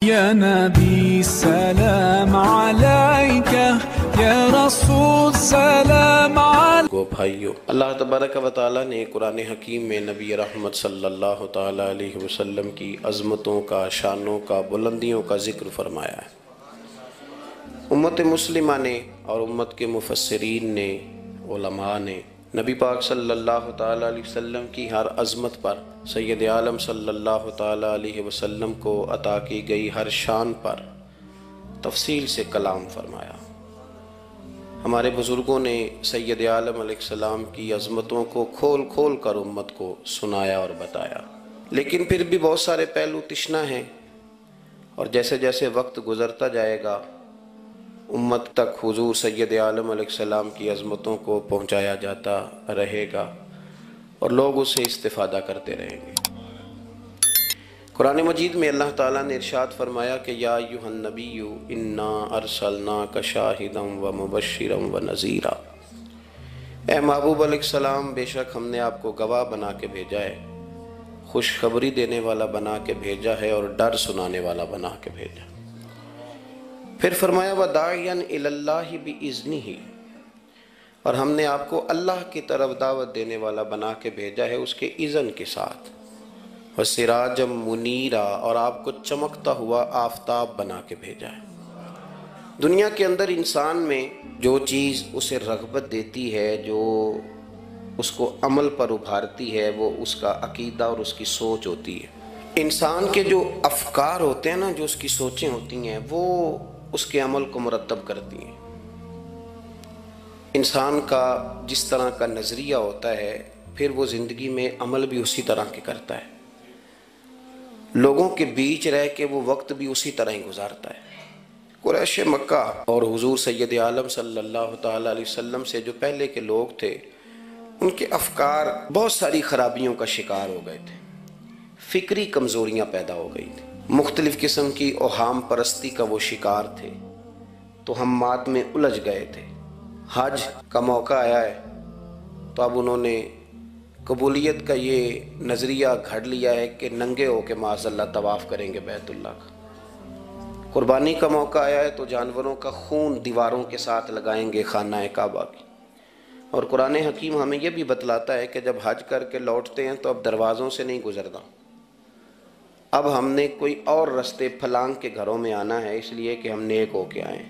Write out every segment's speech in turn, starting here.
یا نبی سلام علیک، یا رسول سلام علیک۔ گو بھائیو، اللہ تبارک و تعالیٰ نے قرآن حکیم میں نبی رحمت صلی اللہ تعالیٰ علیہ وسلم کی عظمتوں کا، شانوں کا، بلندیوں کا ذکر فرمایا ہے۔ امت مسلمہ نے اور امت کے مفسرین نے، علماء نے نبی پاک صلی اللہ تعالیٰ علیہ وسلم کی ہر عظمت پر، سید عالم صلی اللہ تعالیٰ علیہ وسلم کو عطا کی گئی ہر شان پر تفصیل سے کلام فرمایا۔ ہمارے بزرگوں نے سید عالم علیہ السلام کی عظمتوں کو کھول کھول کر امت کو سنایا اور بتایا، لیکن پھر بھی بہت سارے پہلو تشنا ہیں، اور جیسے جیسے وقت گزرتا جائے گا امت تک حضور سید عالم علیہ السلام کی عظمتوں کو پہنچایا جاتا رہے گا اور لوگ اس سے استفادہ کرتے رہیں گے۔ قرآن مجید میں اللہ تعالیٰ نے ارشاد فرمایا کہ یا ایھا النبی انا ارسلناک شاہدا ومبشرا ونذیرا، اے محبوب علیہ السلام، بے شک ہم نے آپ کو گواہ بنا کے بھیجا ہے، خوشخبری دینے والا بنا کے بھیجا ہے اور ڈر سنانے والا بنا کے بھیجا۔ پھر فرمایا وَدَاعِيًا إِلَى اللَّهِ بِإِذْنِهِ، اور ہم نے آپ کو اللہ کی طرف دعوت دینے والا بنا کے بھیجا ہے اس کے اذن کے ساتھ، وَسِرَاجًا مُنِيرًا، اور آپ کو چمکتا ہوا آفتاب بنا کے بھیجا ہے۔ دنیا کے اندر انسان میں جو چیز اسے رغبت دیتی ہے، جو اس کو عمل پر ابھارتی ہے، وہ اس کا عقیدہ اور اس کی سوچ ہوتی ہے۔ انسان کے جو افکار ہوتے ہیں نا، جو اس کی سوچیں ہوتی ہیں، وہ اس کے عمل کو مرتب کرتی ہیں۔ انسان کا جس طرح کا نظریہ ہوتا ہے، پھر وہ زندگی میں عمل بھی اسی طرح کے کرتا ہے، لوگوں کے بیچ رہ کے وہ وقت بھی اسی طرح ہی گزارتا ہے۔ قریش مکہ اور حضور سید عالم صلی اللہ تعالیٰ علیہ وسلم سے جو پہلے کے لوگ تھے، ان کے افکار بہت ساری خرابیوں کا شکار ہو گئے تھے، فکری کمزوریاں پیدا ہو گئی تھیں، مختلف قسم کی اوہام پرستی کا وہ شکار تھے، توہمات میں الجھ گئے تھے۔ حج کا موقع آیا ہے تو اب انہوں نے قبولیت کا یہ نظریہ گھڑ لیا ہے کہ ننگے ہو کے معاذ اللہ طواف کریں گے بیت اللہ کا۔ قربانی کا موقع آیا ہے تو جانوروں کا خون دیواروں کے ساتھ لگائیں گے خانہ کعبہ کی۔ اور قرآن حکیم ہمیں یہ بھی بتلاتا ہے کہ جب حج کر کے لوٹتے ہیں تو اب دروازوں سے نہیں گزرنا، اب ہم نے کوئی اور رستے پھلانگ کے گھروں میں آنا ہے، اس لیے کہ ہم نیک ہو کے آئیں۔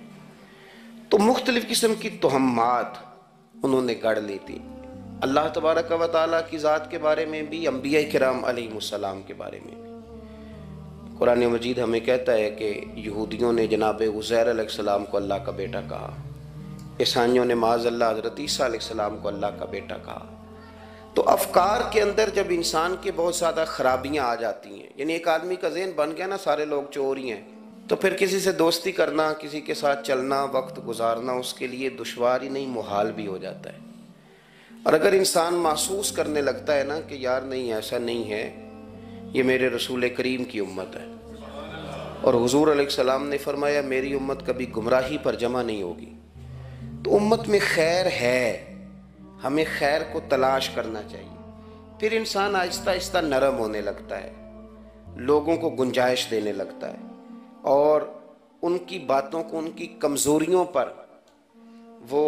تو مختلف قسم کی توہمات انہوں نے گڑھ لی تھی، اللہ تبارک و تعالیٰ کی ذات کے بارے میں بھی، انبیاء کرام علیہ السلام کے بارے میں بھی۔ قرآن مجید ہمیں کہتا ہے کہ یہودیوں نے جناب عزیر علیہ السلام کو اللہ کا بیٹا کہا، عیسائیوں نے معاذ اللہ حضرت عیسیٰ علیہ السلام کو اللہ کا بیٹا کہا۔ تو افکار کے اندر جب انسان کے بہت زیادہ خرابیاں آ جاتی ہیں، یعنی ایک آدمی کا ذہن بن گیا نا سارے لوگ چور ہی ہیں، تو پھر کسی سے دوستی کرنا، کسی کے ساتھ چلنا، وقت گزارنا اس کے لیے دشوار ہی نہیں محال بھی ہو جاتا ہے۔ اور اگر انسان محسوس کرنے لگتا ہے نا کہ یار نہیں، ایسا نہیں ہے، یہ میرے رسول کریم کی امت ہے، اور حضور علیہ السلام نے فرمایا میری امت کبھی گمراہی پر جمع نہیں ہوگی، تو امت میں خیر ہے، ہمیں خیر کو تلاش کرنا چاہیے۔ پھر انسان آہستہ آہستہ نرم ہونے لگتا ہے، لوگوں کو گنجائش دینے لگتا ہے، اور ان کی باتوں کو، ان کی کمزوریوں پر وہ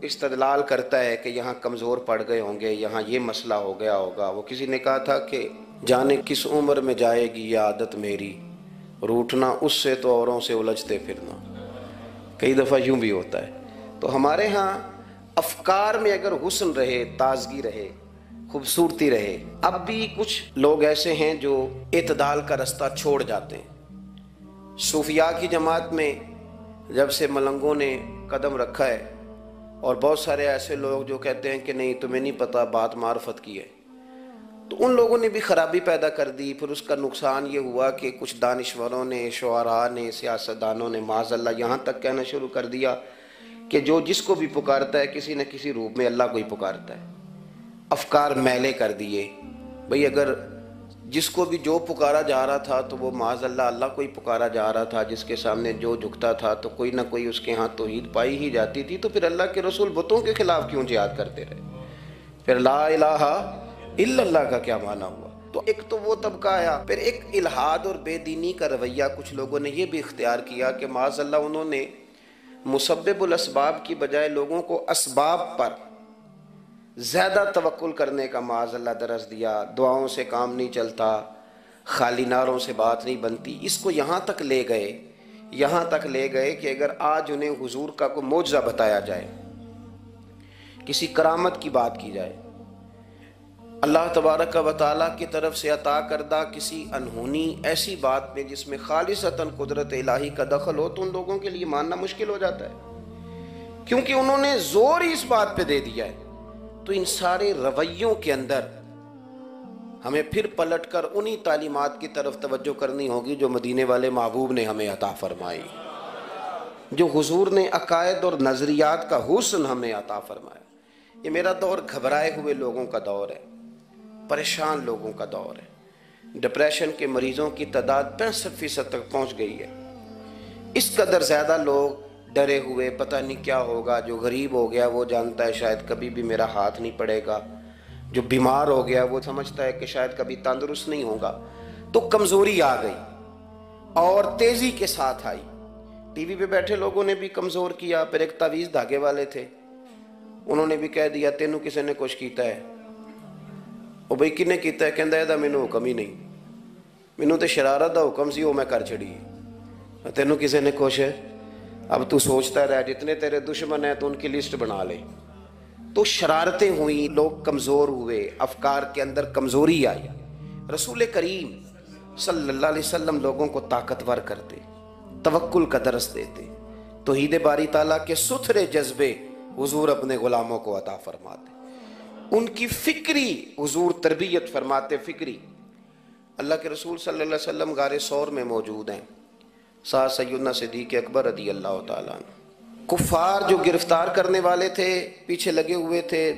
استدلال کرتا ہے کہ یہاں کمزور پڑ گئے ہوں گے، یہاں یہ مسئلہ ہو گیا ہوگا۔ وہ کسی نے کہا تھا کہ جانے کس عمر میں جائے گی یہ عادت میری، روٹنا اس سے تو اوروں سے الجھتے پھرنا۔ کئی دفعہ یوں بھی ہوتا ہے۔ تو ہمارے ہاں افکار میں اگر حسن رہے، تازگی رہے، خوبصورتی رہے، اب بھی کچھ لوگ ایسے ہیں جو اعتدال کا رستہ چھوڑ جاتے ہیں۔ صوفیاء کی جماعت میں جب سے ملنگوں نے قدم رکھا ہے، اور بہت سارے ایسے لوگ جو کہتے ہیں کہ نہیں تمہیں نہیں پتہ بات معرفت کی ہے، تو ان لوگوں نے بھی خرابی پیدا کر دی۔ پھر اس کا نقصان یہ ہوا کہ کچھ دانشوروں نے، شعراء نے، سیاستدانوں نے معاذ اللہ یہاں تک کہنا شروع کر دیا کہ جو جس کو بھی پکارتا ہے کسی نہ کسی روپ میں اللہ کو ہی پکارتا ہے۔ افکار میلے کر دیے، بھئی اگر جس کو بھی جو پکارا جا رہا تھا تو وہ معاذ اللہ اللہ کو ہی پکارا جا رہا تھا، جس کے سامنے جو جھکتا تھا تو کوئی نہ کوئی اس کے ہاں توحید پائی ہی جاتی تھی، تو پھر اللہ کے رسول بتوں کے خلاف کیوں جہاد کرتے رہے؟ پھر لا الہ الا اللہ کا کیا معنی ہوا؟ تو ایک تو وہ طبقہ آیا، پھر ایک الحاد اور بے دینی کا رویہ کچھ لوگوں نے یہ بھی اختیار کیا کہ معاذ اللہ انہوں نے مسبب الاسباب کی بجائے لوگوں کو اسباب پر زیادہ توکل کرنے کا معاذ اللہ درس دیا۔ دعاؤں سے کام نہیں چلتا، خالی نعروں سے بات نہیں بنتی۔ اس کو یہاں تک لے گئے کہ اگر آج انہیں حضور کا کوئی معجزہ بتایا جائے، کسی کرامت کی بات کی جائے، اللہ تبارک و تعالیٰ کی طرف سے عطا کردہ کسی انہونی ایسی بات میں جس میں خالصتاً قدرت الہی کا دخل ہو، تو ان لوگوں کے لیے ماننا مشکل ہو جاتا ہے، کیونکہ انہوں نے زور ہی اس بات پہ دے دیا ہے۔ تو ان سارے رویوں کے اندر ہمیں پھر پلٹ کر انہی تعلیمات کی طرف توجہ کرنی ہوگی جو مدینے والے محبوب نے ہمیں عطا فرمائی، جو حضور نے عقائد اور نظریات کا حسن ہمیں عطا فرمایا۔ یہ میرا دور گھبرائے ہوئے لوگوں کا دور ہے، پریشان لوگوں کا دور ہے۔ ڈپریشن کے مریضوں کی تعداد 65% تک پہنچ گئی ہے۔ اس قدر زیادہ لوگ ڈرے ہوئے، پتہ نہیں کیا ہوگا۔ جو غریب ہو گیا وہ جانتا ہے شاید کبھی بھی میرا ہاتھ نہیں پڑے گا، جو بیمار ہو گیا وہ سمجھتا ہے کہ شاید کبھی تندرست نہیں ہوگا۔ تو کمزوری آ گئی اور تیزی کے ساتھ آئی۔ ٹی وی پہ بیٹھے لوگوں نے بھی کمزور کیا۔ پھر ایک تعویذ دھاگے والے تھے، انہوں نے بھی کہہ دیا تینوں کسی نے کچھ کیتا ہے۔ او بھئی کنے کیتا ہے؟ کہندا ہے دا مینوں حکم ہی نہیں، مینوں تے شرارت دا حکم سی وہ میں کر چھڑی، تینوں کسی نے کچھ ہے۔ اب تو سوچتا رہ، جتنے تیرے دشمن ہیں تو ان کی لسٹ بنا لے۔ تو شرارتیں ہوئیں، لوگ کمزور ہوئے، افکار کے اندر کمزوری آئی۔ رسول کریم صلی اللہ علیہ وسلم لوگوں کو طاقتور کرتے، توکل کا درس دیتے، توحید باری تعالیٰ کے ستھرے جذبے حضور اپنے غلاموں کو عطا فرماتے، ان کی فکری حضور تربیت فرماتے، فکری۔ اللہ کے رسول صلی اللہ علیہ وسلم غار ثور میں موجود ہیں، ساتھ سیدنا صدیق اکبر رضی اللہ تعالیٰ عنہ۔ کفار جو گرفتار کرنے والے تھے، پیچھے لگے ہوئے تھے،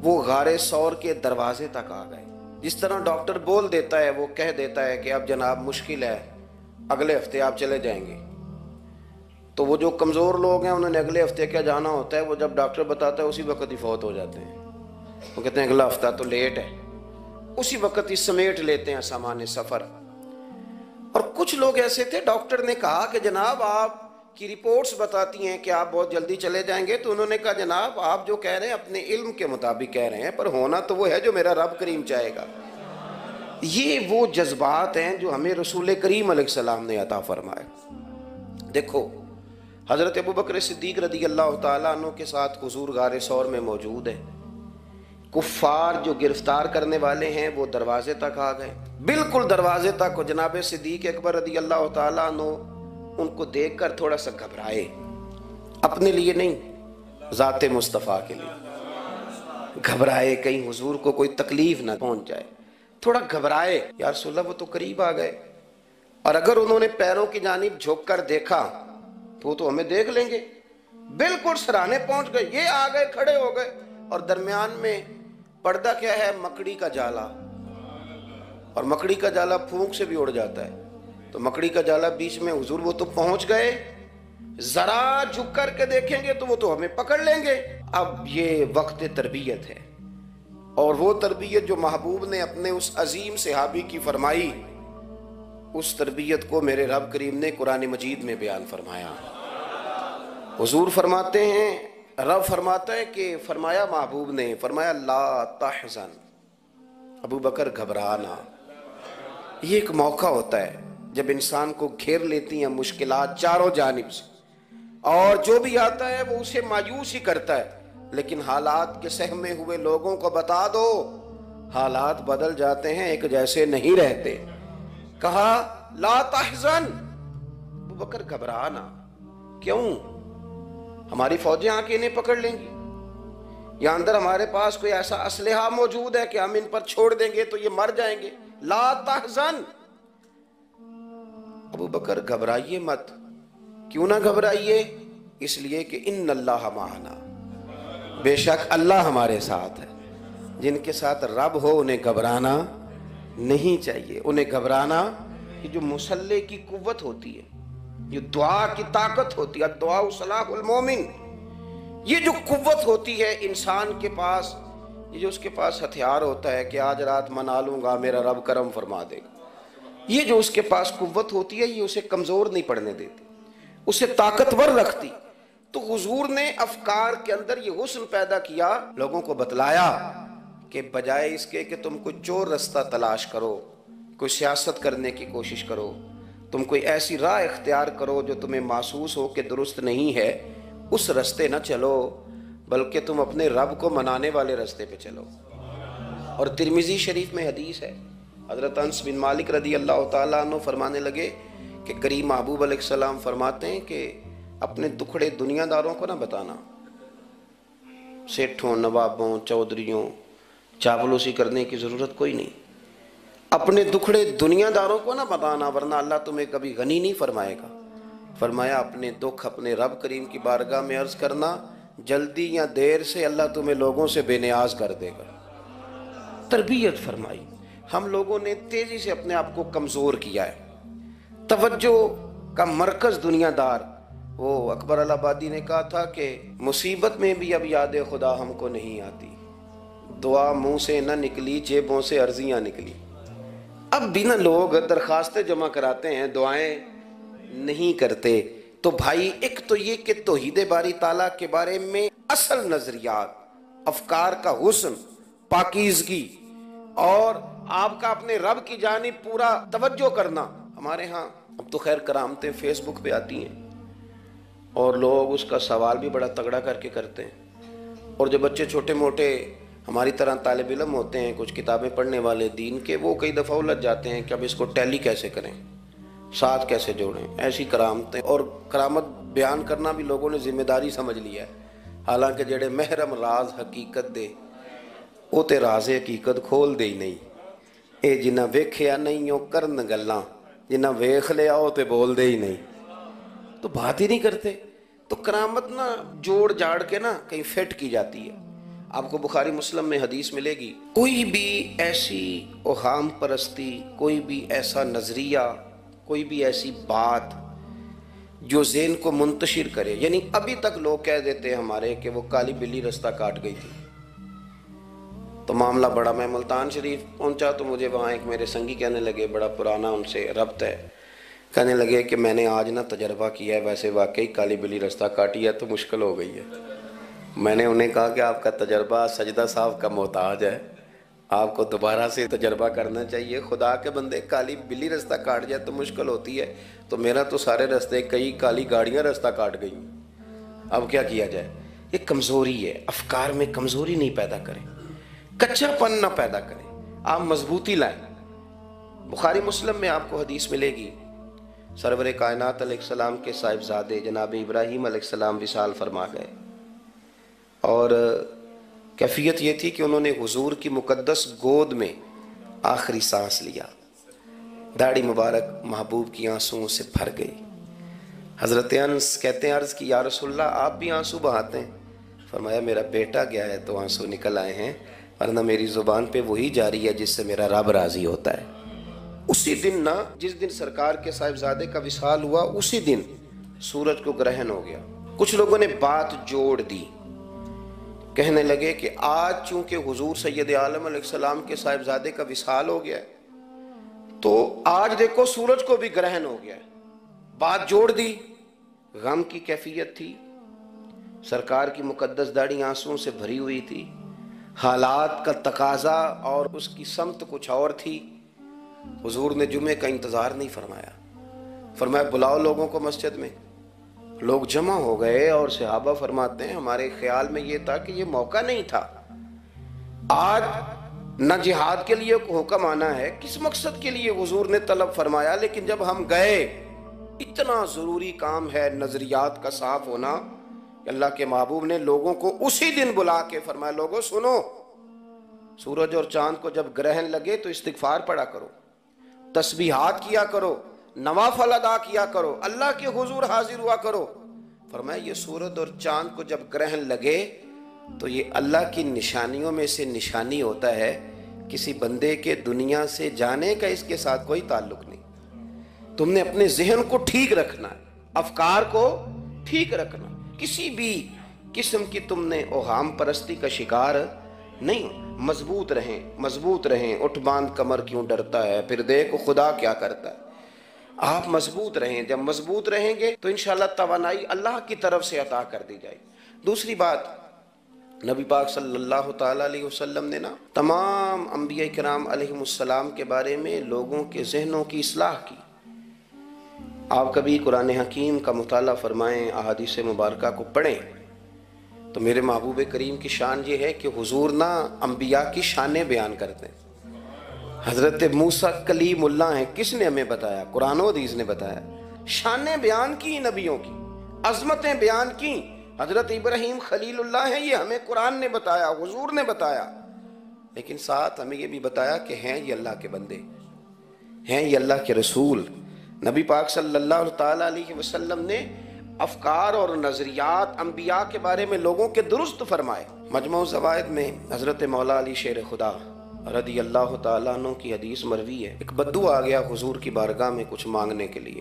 وہ غار ثور کے دروازے تک آ گئے۔ جس طرح ڈاکٹر بول دیتا ہے، وہ کہہ دیتا ہے کہ اب جناب مشکل ہے، اگلے ہفتے آپ چلے جائیں گے، تو وہ جو کمزور لوگ ہیں انہوں نے اگلے ہفتے کیا جانا ہوتا ہے، وہ جب ڈاکٹر بتاتا ہے اسی وقت ہی فوت ہو جاتے ہیں۔ وہ کہتے ہیں اگلا ہفتہ تو لیٹ ہے، اسی وقت ہی سمیٹ لیتے ہیں سامان سفر۔ اور کچھ لوگ ایسے تھے، ڈاکٹر نے کہا کہ جناب آپ کی رپورٹس بتاتی ہیں کہ آپ بہت جلدی چلے جائیں گے، تو انہوں نے کہا جناب آپ جو کہہ رہے ہیں اپنے علم کے مطابق کہہ رہے ہیں، پر ہونا تو وہ ہے جو میرا رب کریم چاہے گا۔ یہ وہ جذبات ہیں جو ہمیں رسول کریم علیہ السلام نے عطا فرمائے۔ دیکھو حضرت ابوبکر صدیق رضی اللہ تعالیٰ عنہ کے ساتھ حضور غار ثور میں موجود ہے۔ کفار جو گرفتار کرنے والے ہیں وہ دروازے تک آ گئے، بالکل دروازے تک۔ جناب صدیق اکبر رضی اللہ تعالیٰ عنہ ان کو دیکھ کر تھوڑا سا گھبرائے، اپنے لیے نہیں، ذات مصطفیٰ کے لیے گھبرائے، کہیں حضور کو کوئی تکلیف نہ پہنچ جائے، تھوڑا گھبرائے۔ یا رسول اللہ وہ تو قریب آ گئے، اور اگر انہوں نے پیروں کی جانب جھک کر دیکھا تو وہ تو ہمیں دیکھ لیں گے۔ بالکل سرانے پہنچ گئے، یہ آ گئے، کھڑے ہو گئے، اور درمیان میں پردہ کیا ہے؟ مکڑی کا جالا، اور مکڑی کا جالا پھونک سے بھی اڑ جاتا ہے، تو مکڑی کا جالا بیچ میں۔ حضور وہ تو پہنچ گئے، ذرا جھک کر کے دیکھیں گے تو وہ تو ہمیں پکڑ لیں گے۔ اب یہ وقت تربیت ہے، اور وہ تربیت جو محبوب نے اپنے اس عظیم صحابی کی فرمائی، اس تربیت کو میرے رب کریم نے قرآن مجید میں بیان فرمایا۔ حضور فرماتے ہیں، رب فرماتا ہے کہ فرمایا محبوب نے، فرمایا لا تحزن، ابو بکر گھبرانا۔ یہ ایک موقع ہوتا ہے جب انسان کو گھیر لیتی ہیں مشکلات چاروں جانب سے، اور جو بھی آتا ہے وہ اسے مایوس ہی کرتا ہے، لیکن حالات کے سہمے ہوئے لوگوں کو بتا دو حالات بدل جاتے ہیں، ایک جیسے نہیں رہتے۔ کہا لا تحزن، ابو بکر گھبرانا، کیوں؟ ہماری فوجیں آ کے انہیں پکڑ لیں گی، یا اندر ہمارے پاس کوئی ایسا اسلحہ موجود ہے کہ ہم ان پر چھوڑ دیں گے تو یہ مر جائیں گے۔ لا تحزن، ابو بکر گھبرائیے مت۔ کیوں نہ گھبرائیے؟ اس لیے کہ ان اللہ معنا، بے شک اللہ ہمارے ساتھ ہے۔ جن کے ساتھ رب ہو انہیں گھبرانا نہیں چاہیے۔ انہیں گھبرانا، یہ جو مسلح کی قوت ہوتی ہے، یہ دعا کی طاقت ہوتی ہے، دعا صلاح المومن، یہ جو قوت ہوتی ہے انسان کے پاس یہ جو اس کے پاس ہتھیار ہوتا ہے کہ آج رات منا لوں گا میرا رب کرم فرما دے گا، یہ جو اس کے پاس قوت ہوتی ہے یہ اسے کمزور نہیں پڑنے دیتی، اسے طاقتور رکھتی۔ تو حضور نے افکار کے اندر یہ حسن پیدا کیا، لوگوں کو بتلایا کہ بجائے اس کے کہ تم کوئی چور رستہ تلاش کرو، کوئی سیاست کرنے کی کوشش کرو، تم کوئی ایسی راہ اختیار کرو جو تمہیں محسوس ہو کہ درست نہیں ہے، اس رستے نہ چلو، بلکہ تم اپنے رب کو منانے والے رستے پہ چلو۔ اور ترمذی شریف میں حدیث ہے، حضرت انس بن مالک رضی اللہ تعالیٰ عنہ فرمانے لگے کہ کریم محبوب علیہ السلام فرماتے ہیں کہ اپنے دکھڑے دنیا داروں کو نہ بتانا، سیٹھوں، نوابوں، چودھریوں، چاپلوسی کرنے کی ضرورت کوئی نہیں، اپنے دکھڑے دنیا داروں کو نہ بتانا ورنہ اللہ تمہیں کبھی غنی نہیں فرمائے گا۔ فرمایا اپنے دکھ اپنے رب کریم کی بارگاہ میں عرض کرنا، جلدی یا دیر سے اللہ تمہیں لوگوں سے بے نیاز کر دے گا۔ تربیت فرمائی۔ ہم لوگوں نے تیزی سے اپنے آپ کو کمزور کیا ہے، توجہ کا مرکز دنیا دار۔ وہ اکبر الہآبادی نے کہا تھا کہ مصیبت میں بھی اب یاد خدا ہم کو نہیں آتی، دعا منہ سے نہ نکلی جیبوں سے عرضیاں نکلی۔ اب بھی نہ لوگ درخواستیں جمع کراتے ہیں، دعائیں نہیں کرتے۔ تو بھائی ایک تو یہ کہ توحید باری تعالیٰ کے بارے میں اصل نظریات، افکار کا حسن، پاکیزگی اور آپ کا اپنے رب کی جانب پورا توجہ کرنا۔ ہمارے ہاں اب تو خیر کرامتیں فیس بک پہ آتی ہیں اور لوگ اس کا سوال بھی بڑا تگڑا کر کے کرتے ہیں، اور جو بچے چھوٹے موٹے ہماری طرح طالب علم ہوتے ہیں، کچھ کتابیں پڑھنے والے دین کے، وہ کئی دفعہ الجھ جاتے ہیں کہ اب اس کو ٹیلی کیسے کریں، ساتھ کیسے جوڑیں۔ ایسی کرامتیں اور کرامت بیان کرنا بھی لوگوں نے ذمہ داری سمجھ لیا ہے، حالانکہ جڑے محرم راز حقیقت دے وہ تے راز حقیقت کھول دے ہی نہیں، اے جنہ ویکھیا نہیں او کرن گلاں، جنہ ویکھ لیا وہ تے بول دے ہی نہیں، تو بات ہی نہیں کرتے۔ تو کرامت نا جوڑ جاڑ کے نا کہیں فٹ کی جاتی ہے۔ آپ کو بخاری مسلم میں حدیث ملے گی، کوئی بھی ایسی اوہام پرستی، کوئی بھی ایسا نظریہ، کوئی بھی ایسی بات جو ذہن کو منتشر کرے، یعنی ابھی تک لوگ کہہ دیتے ہیں ہمارے کہ وہ کالی بلی رستہ کاٹ گئی تھی، تو معاملہ بڑا، میں ملتان شریف پہنچا تو مجھے وہاں ایک میرے سنگی کہنے لگے، بڑا پرانا ان سے ربط ہے، کہنے لگے کہ میں نے آج نہ تجربہ کیا ہے، ویسے واقعی کالی بلی رستہ کاٹی ہے تو مشکل ہو گئی ہے۔ میں نے انہیں کہا کہ آپ کا تجربہ سجدہ صاحب کا محتاج ہے، آپ کو دوبارہ سے تجربہ کرنا چاہیے، خدا کے بندے کالی بلی رستہ کاٹ جائے تو مشکل ہوتی ہے، تو میرا تو سارے رستے کئی کالی گاڑیاں رستہ کاٹ گئی، اب کیا کیا جائے۔ یہ کمزوری ہے، افکار میں کمزوری نہیں پیدا کریں، کچا پن نہ پیدا کریں، آپ مضبوطی لائیں۔ بخاری مسلم میں آپ کو حدیث ملے گی، سرور کائنات علیہ السلام کے صاحبزادے جناب ابراہیم علیہ السلام وصال فرما گئے، اور کیفیت یہ تھی کہ انہوں نے حضور کی مقدس گود میں آخری سانس لیا، داڑھی مبارک محبوب کی آنسوؤں سے بھر گئی۔ حضرت انس کہتے ہیں عرض کی یا رسول اللہ آپ بھی آنسو بہاتے ہیں؟ فرمایا میرا بیٹا گیا ہے تو آنسو نکل آئے ہیں، ورنہ میری زبان پہ وہی جاری ہے جس سے میرا رب راضی ہوتا ہے۔ اسی دن نا، جس دن سرکار کے صاحبزادے کا وصال ہوا، اسی دن سورج کو گرہن ہو گیا۔ کچھ لوگوں نے بات جوڑ دی، کہنے لگے کہ آج چونکہ حضور سید عالم علیہ السلام کے صاحبزادے کا وصال ہو گیا ہے تو آج دیکھو سورج کو بھی گرہن ہو گیا ہے، بات جوڑ دی۔ غم کی کیفیت تھی، سرکار کی مقدس داڑھی آنسوؤں سے بھری ہوئی تھی، حالات کا تقاضا اور اس کی سمت کچھ اور تھی۔ حضور نے جمعے کا انتظار نہیں فرمایا، فرمایا بلاؤ لوگوں کو مسجد میں۔ لوگ جمع ہو گئے اور صحابہ فرماتے ہیں ہمارے خیال میں یہ تھا کہ یہ موقع نہیں تھا، آج نہ جہاد کے لیے حکم آنا ہے، کس مقصد کے لیے حضور نے طلب فرمایا، لیکن جب ہم گئے اتنا ضروری کام ہے نظریات کا صاف ہونا کہ اللہ کے محبوب نے لوگوں کو اسی دن بلا کے فرمایا لوگوں سنو، سورج اور چاند کو جب گرہن لگے تو استغفار پڑھا کرو، تسبیحات کیا کرو، نوافل ادا کیا کرو، اللہ کے حضور حاضر ہوا کرو۔ فرمایا یہ سورج اور چاند کو جب گرہن لگے تو یہ اللہ کی نشانیوں میں سے نشانی ہوتا ہے، کسی بندے کے دنیا سے جانے کا اس کے ساتھ کوئی تعلق نہیں۔ تم نے اپنے ذہن کو ٹھیک رکھنا، افکار کو ٹھیک رکھنا، کسی بھی قسم کی تم نے اوہام پرستی کا شکار نہیں، مضبوط رہیں، اٹھ باندھ کمر کیوں ڈرتا ہے، پھر دیکھو خدا کیا کرتا ہے۔ آپ مضبوط رہیں، جب مضبوط رہیں گے تو انشاءاللہ توانائی اللہ کی طرف سے عطا کر دی جائے۔ دوسری بات، نبی پاک صلی اللہ تعالیٰ علیہ وسلم نے نا تمام انبیاء کرام علیہم السلام کے بارے میں لوگوں کے ذہنوں کی اصلاح کی۔ آپ کبھی قرآن حکیم کا مطالعہ فرمائیں، احادیث مبارکہ کو پڑھیں تو میرے محبوب کریم کی شان یہ ہے کہ حضور نا انبیاء کی شانیں بیان کرتے ہیں۔ حضرت موسیٰ کلیم اللہ ہیں، کس نے ہمیں بتایا؟ قرآن و حدیث نے بتایا۔ شانیں بیان کی نبیوں کی، عظمتیں بیان کی۔ حضرت ابراہیم خلیل اللہ ہیں، یہ ہمیں قرآن نے بتایا، حضور نے بتایا، لیکن ساتھ ہمیں یہ بھی بتایا کہ ہیں یہ اللہ کے بندے، ہیں یہ اللہ کے رسول۔ نبی پاک صلی اللہ تعالیٰ علیہ وسلم نے افکار اور نظریات انبیاء کے بارے میں لوگوں کے درست فرمائے۔ مجموع الزوائد میں حضرت مولا علی شیر خدا رضی اللہ تعالیٰ عنہ کی حدیث مروی ہے، ایک بدو آ گیا حضور کی بارگاہ میں کچھ مانگنے کے لیے۔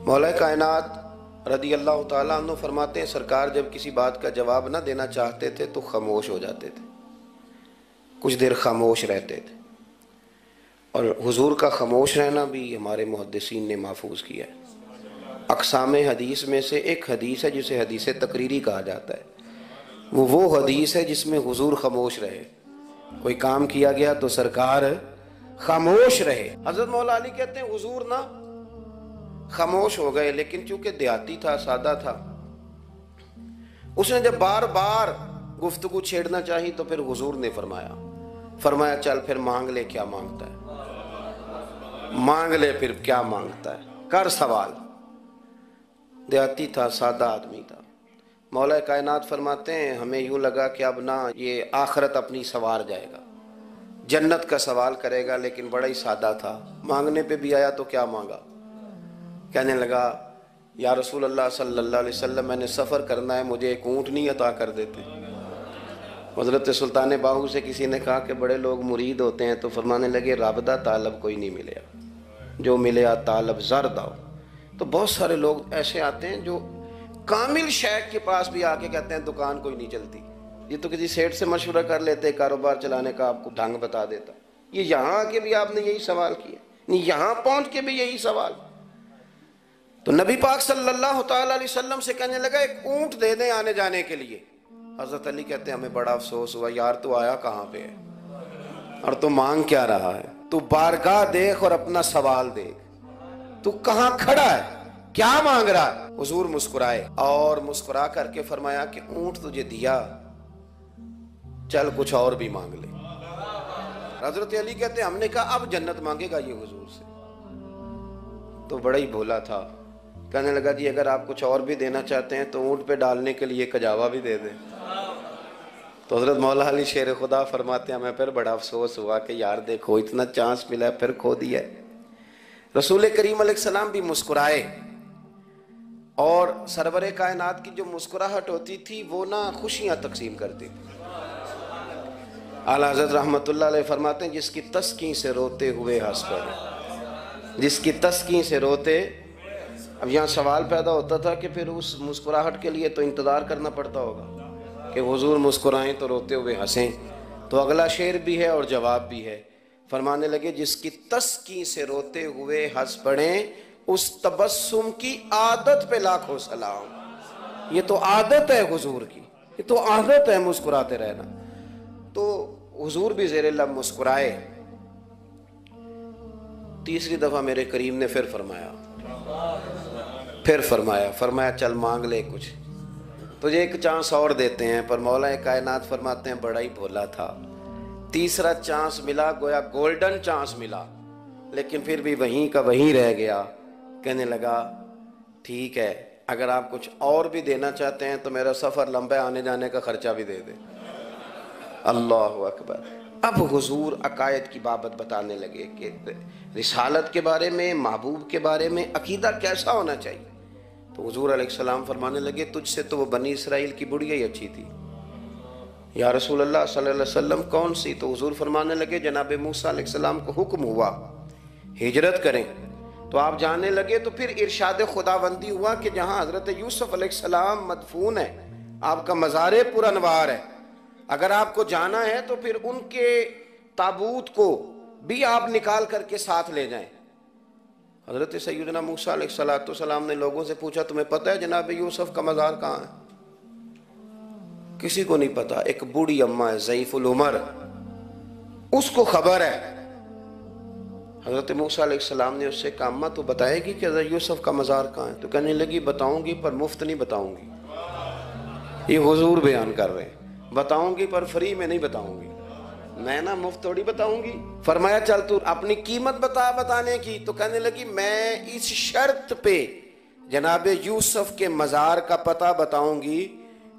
مولا کائنات رضی اللہ تعالیٰ عنہ فرماتے ہیں سرکار جب کسی بات کا جواب نہ دینا چاہتے تھے تو خاموش ہو جاتے تھے، کچھ دیر خاموش رہتے تھے۔ اور حضور کا خاموش رہنا بھی ہمارے محدثین نے محفوظ کیا ہے۔ اقسام حدیث میں سے ایک حدیث ہے جسے حدیث تقریری کہا جاتا ہے، وہ حدیث ہے جس میں حضور خاموش رہے، کوئی کام کیا گیا تو سرکار خاموش رہے۔ حضرت مولا علی کہتے ہیں حضور نا خاموش ہو گئے، لیکن چونکہ دیہاتی تھا، سادہ تھا، اس نے جب بار بار گفتگو چھیڑنا چاہی تو پھر حضور نے فرمایا چل پھر مانگ لے کیا مانگتا ہے، مانگ لے پھر کیا مانگتا ہے، کر سوال۔ دیہاتی تھا، سادہ آدمی تھا۔ مولا کائنات فرماتے ہیں ہمیں یوں لگا کہ اب نہ یہ آخرت اپنی سوار جائے گا، جنت کا سوال کرے گا، لیکن بڑا ہی سادہ تھا۔ مانگنے پہ بھی آیا تو کیا مانگا؟ کہنے لگا یا رسول اللہ صلی اللہ علیہ وسلم میں نے سفر کرنا ہے، مجھے ایک اونٹ نہیں عطا کر دیتے؟ حضرت سلطان باہو سے کسی نے کہا کہ بڑے لوگ مرید ہوتے ہیں، تو فرمانے لگے رابطہ طالب کوئی نہیں ملیا، جو ملیا طالب زرد آؤ۔ تو بہت سارے لوگ ایسے آتے ہیں جو کامل شیخ کے پاس بھی آ کے کہتے ہیں دکان کوئی نہیں چلتی، یہ تو کسی سیٹ سے مشورہ کر لیتے، کاروبار چلانے کا آپ کو ڈھنگ بتا دیتا۔ یہ یہاں آ کے بھی آپ نے یہی سوال کیا، نہیں یہاں پہنچ کے بھی یہی سوال۔ تو نبی پاک صلی اللہ تعالیٰ علیہ وسلم سے کہنے لگا ایک اونٹ دے دیں آنے جانے کے لیے۔ حضرت علی کہتے ہیں ہمیں بڑا افسوس ہوا، یار تو آیا کہاں پہ ہے اور تو مانگ کیا رہا ہے؟ تو بارگاہ دیکھ اور اپنا سوال دیکھ، تو کہاں کھڑا ہے، کیا مانگ رہا ہے؟ حضور مسکرائے اور مسکرا کر کے فرمایا کہ اونٹ تجھے دیا، چل کچھ اور بھی مانگ لے۔ حضرت علی کہتے ہیں ہم نے کہا اب جنت مانگے گا یہ حضور سے؟ تو بڑا ہی بھولا تھا، کہنے لگا جی اگر آپ کچھ اور بھی دینا چاہتے ہیں تو اونٹ پہ ڈالنے کے لیے کجاوا بھی دے دیں۔ تو حضرت مولا علی شیر خدا فرماتے ہیں ہمیں پھر بڑا افسوس ہوا کہ یار دیکھو اتنا چانس ملا ہے پھر کھو دیا ہے۔ رسول کریم علیہ السلام بھی مسکرائے، اور سرور کائنات کی جو مسکراہٹ ہوتی تھی وہ نا خوشیاں تقسیم کرتی تھی۔ اعلیٰ حضرت رحمت اللہ علیہ فرماتے ہیں جس کی تسکین سے روتے ہوئے ہنس پڑے، جس کی تسکین سے روتے۔ اب یہاں سوال پیدا ہوتا تھا کہ پھر اس مسکراہٹ کے لیے تو انتظار کرنا پڑتا ہوگا کہ حضور مسکرائیں تو روتے ہوئے ہنسیں، تو اگلا شعر بھی ہے اور جواب بھی ہے۔ فرمانے لگے جس کی تسکین سے روتے ہوئے ہنس پڑیں اس تبسم کی عادت پہ لاکھوں سلام۔ یہ تو عادت ہے حضور کی، یہ تو عادت ہے مسکراتے رہنا۔ تو حضور بھی زیر لب مسکرائے۔ تیسری دفعہ میرے کریم نے پھر فرمایا چل مانگ لے کچھ، تجھے ایک چانس اور دیتے ہیں۔ پر مولا کائنات فرماتے ہیں بڑا ہی بھولا تھا، تیسرا چانس ملا، گویا گولڈن چانس ملا، لیکن پھر بھی وہیں کا وہیں رہ گیا۔ کہنے لگا ٹھیک ہے اگر آپ کچھ اور بھی دینا چاہتے ہیں تو میرا سفر لمبا آنے جانے کا خرچہ بھی دے دیں۔ اللہ اکبر۔ اب حضور عقائد کی بابت بتانے لگے کہ رسالت کے بارے میں، محبوب کے بارے میں عقیدہ کیسا ہونا چاہیے۔ تو حضور علیہ السلام فرمانے لگے تجھ سے تو وہ بنی اسرائیل کی بڑھیا ہی اچھی تھی۔ یا رسول اللہ صلی اللہ علیہ وسلم کون سی؟ تو حضور فرمانے لگے جناب موسیٰ علیہ السلام کو حکم ہوا ہجرت کریں، تو آپ جانے لگے، تو پھر ارشاد خداوندی ہوا کہ جہاں حضرت یوسف علیہ السلام مدفون ہے، آپ کا مزار پر انوار ہے، اگر آپ کو جانا ہے تو پھر ان کے تابوت کو بھی آپ نکال کر کے ساتھ لے جائیں۔ حضرت سیدنا موسیٰ علیہ السلام نے لوگوں سے پوچھا تمہیں پتہ ہے جناب یوسف کا مزار کہاں ہے؟ کسی کو نہیں پتا۔ ایک بوڑھی اماں ہے ضعیف العمر، اس کو خبر ہے۔ حضرت موسیٰ علیہ السلام نے اس سے کہا اماں تو بتائے گی کہ حضرت یوسف کا مزار کہاں ہے؟ تو کہنے لگی بتاؤں گی پر مفت نہیں بتاؤں گی۔ یہ حضور بیان کر رہے ہیں، بتاؤں گی پر فری میں نہیں بتاؤں گی، میں نا مفت تھوڑی بتاؤں گی۔ فرمایا چل تو اپنی قیمت بتا بتانے کی۔ تو کہنے لگی میں اس شرط پہ جناب یوسف کے مزار کا پتہ بتاؤں گی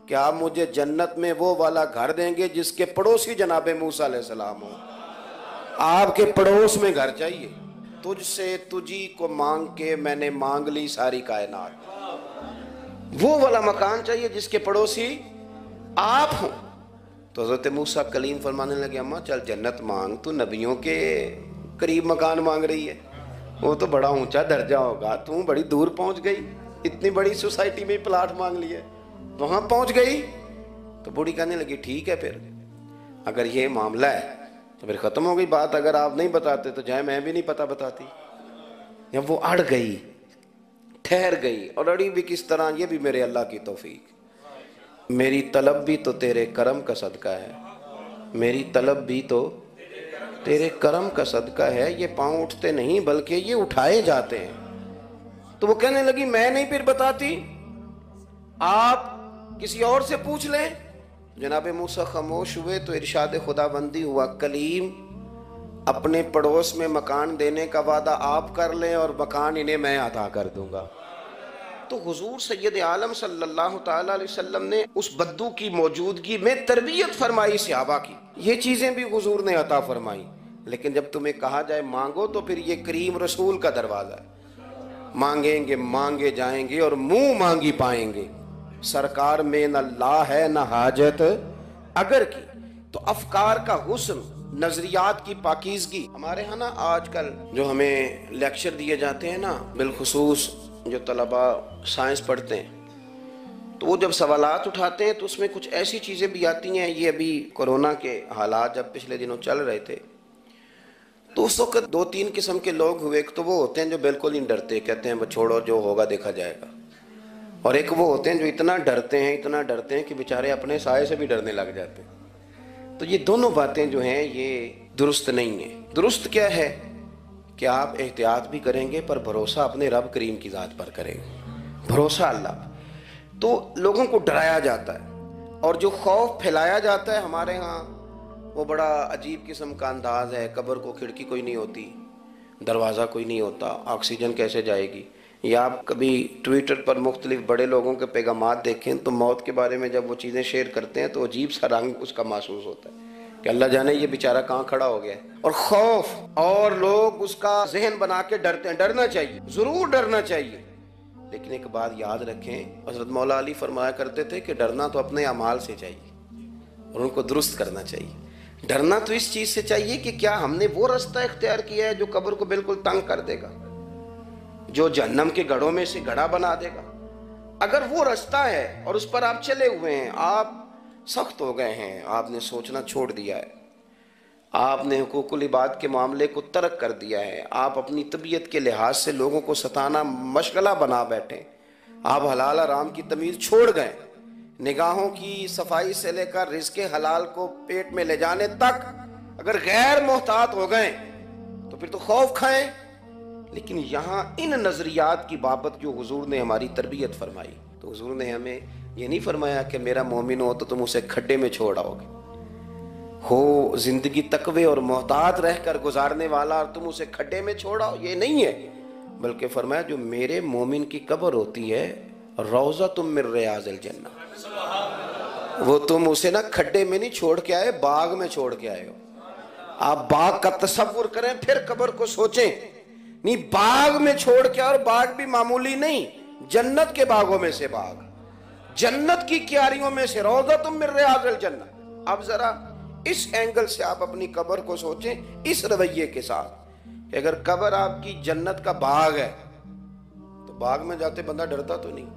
کہ آپ مجھے جنت میں وہ والا گھر دیں گے جس کے پڑوسی جناب موسیٰ علیہ السلام ہوں۔ آپ کے پڑوس میں گھر چاہیے۔ تجھ سے تجھی کو مانگ کے میں نے مانگ لی ساری کائنات، وہ والا مکان چاہیے جس کے پڑوسی آپ ہوں۔ تو حضرت موسیٰ کلیم فرمانے لگے اماں چل جنت مانگ، تو نبیوں کے قریب مکان مانگ رہی ہے، وہ تو بڑا اونچا درجہ ہوگا، تو بڑی دور پہنچ گئی، اتنی بڑی سوسائٹی میں پلاٹ مانگ لیا، وہاں پہنچ گئی۔ تو بوڑھی کہنے لگی ٹھیک ہے پھر اگر یہ معاملہ ہے تو پھر ختم ہو گئی بات، اگر آپ نہیں بتاتے تو جائے میں بھی نہیں پتہ بتاتی۔ جب وہ اڑ گئی، ٹھہر گئی، اور اڑی بھی کس طرح، یہ بھی میرے اللہ کی توفیق، میری طلب بھی تو تیرے کرم کا صدقہ ہے، میری طلب بھی تو تیرے کرم کا صدقہ ہے، یہ پاؤں اٹھتے نہیں بلکہ یہ اٹھائے جاتے ہیں۔ تو وہ کہنے لگی میں نہیں پھر بتاتی، آپ کسی اور سے پوچھ لیں۔ جناب موسیٰ خاموش ہوئے تو ارشاد خدا بندی ہوا کلیم اپنے پڑوس میں مکان دینے کا وعدہ آپ کر لیں اور مکان انہیں میں عطا کر دوں گا۔ تو حضور سید عالم صلی اللہ تعالی علیہ وسلم نے اس بدو کی موجودگی میں تربیت فرمائی صحابہ کی، یہ چیزیں بھی حضور نے عطا فرمائی۔ لیکن جب تمہیں کہا جائے مانگو تو پھر یہ کریم رسول کا دروازہ ہے، مانگیں گے مانگے جائیں گے اور منہ مانگی پائیں گے۔ سرکار میں نہ لا ہے نہ حاجت اگر کی، تو افکار کا حسن، نظریات کی پاکیزگی۔ ہمارے ہاں نا آج کل جو ہمیں لیکچر دیے جاتے ہیں نا، بالخصوص جو طلباء سائنس پڑھتے ہیں، تو وہ جب سوالات اٹھاتے ہیں تو اس میں کچھ ایسی چیزیں بھی آتی ہیں۔ یہ ابھی کورونا کے حالات جب پچھلے دنوں چل رہے تھے تو اس وقت 2-3 قسم کے لوگ ہوئے۔ ایک تو وہ ہوتے ہیں جو بالکل ہی ڈرتے، کہتے ہیں چھوڑو جو ہوگا دیکھا جائے گا، اور ایک وہ ہوتے ہیں جو اتنا ڈرتے ہیں کہ بیچارے اپنے سائے سے بھی ڈرنے لگ جاتے ہیں۔ تو یہ دونوں باتیں جو ہیں یہ درست نہیں ہیں۔ درست کیا ہے کہ آپ احتیاط بھی کریں گے پر بھروسہ اپنے رب کریم کی ذات پر کریں گے، بھروسہ اللہ۔ تو لوگوں کو ڈرایا جاتا ہے اور جو خوف پھیلایا جاتا ہے ہمارے ہاں وہ بڑا عجیب قسم کا انداز ہے۔ قبر کو کھڑکی کوئی نہیں ہوتی، دروازہ کوئی نہیں ہوتا، آکسیجن کیسے جائے گی؟ یا آپ کبھی ٹویٹر پر مختلف بڑے لوگوں کے پیغامات دیکھیں تو موت کے بارے میں جب وہ چیزیں شیئر کرتے ہیں تو عجیب سا رنگ اس کا محسوس ہوتا ہے کہ اللہ جانے یہ بیچارہ کہاں کھڑا ہو گیا ہے، اور خوف، اور لوگ اس کا ذہن بنا کے ڈرتے ہیں۔ ڈرنا چاہیے، ضرور ڈرنا چاہیے، لیکن ایک بات یاد رکھیں، حضرت مولا علی فرمایا کرتے تھے کہ ڈرنا تو اپنے اعمال سے چاہیے اور ان کو درست کرنا چاہیے۔ ڈرنا تو اس چیز سے چاہیے کہ کیا ہم نے وہ رستہ اختیار کیا ہے جو قبر کو بالکل تنگ کر دے گا، جو جہنم کے گڑھوں میں سے گڑھا بنا دے گا۔ اگر وہ رستہ ہے اور اس پر آپ چلے ہوئے ہیں، آپ سخت ہو گئے ہیں، آپ نے سوچنا چھوڑ دیا ہے، آپ نے حقوق العباد کے معاملے کو ترک کر دیا ہے، آپ اپنی طبیعت کے لحاظ سے لوگوں کو ستانا مشغلہ بنا بیٹھے، آپ حلال حرام کی تمیز چھوڑ گئے، نگاہوں کی صفائی سے لے کر رزق حلال کو پیٹ میں لے جانے تک اگر غیر محتاط ہو گئے تو پھر تو خوف کھائیں۔ لیکن یہاں ان نظریات کی بابت جو حضور نے ہماری تربیت فرمائی، تو حضور نے ہمیں یہ نہیں فرمایا کہ میرا مومن ہو تو تم اسے کھڈے میں چھوڑ آؤ گے، ہو زندگی تقوی اور محتاط رہ کر گزارنے والا اور تم اسے کھڈے میں چھوڑ آؤ، یہ نہیں ہے، بلکہ فرمایا جو میرے مومن کی قبر ہوتی ہے روضۃ من ریاض الجنہ، وہ تم اسے نا کھڈے میں نہیں چھوڑ کے آئے، باغ میں چھوڑ کے آئے ہو۔ آپ باغ کا تصور کریں پھر قبر کو سوچیں، نہیں باغ میں چھوڑ کے، اور باغ بھی معمولی نہیں، جنت کے باغوں میں سے باغ، جنت کی کیاریوں میں سے، روضۃ من ریاض الجنہ۔ اب ذرا اس اینگل سے آپ اپنی قبر کو سوچیں، اس رویے کے ساتھ کہ اگر قبر آپ کی جنت کا باغ ہے تو باغ میں جاتے بندہ ڈرتا تو نہیں،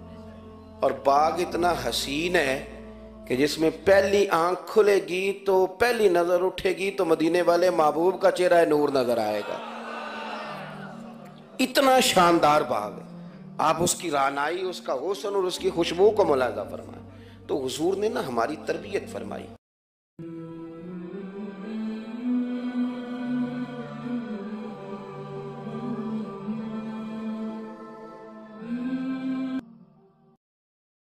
اور باغ اتنا حسین ہے کہ جس میں پہلی آنکھ کھلے گی تو پہلی نظر اٹھے گی تو مدینے والے محبوب کا چہرہ نور نظر آئے گا. اتنا شاندار باغ ہے. آپ اس کی رعنائی، اس کا حسن اور اس کی خوشبو کو ملاحظہ فرمائیں. تو حضور نے نا ہماری تربیت فرمائی.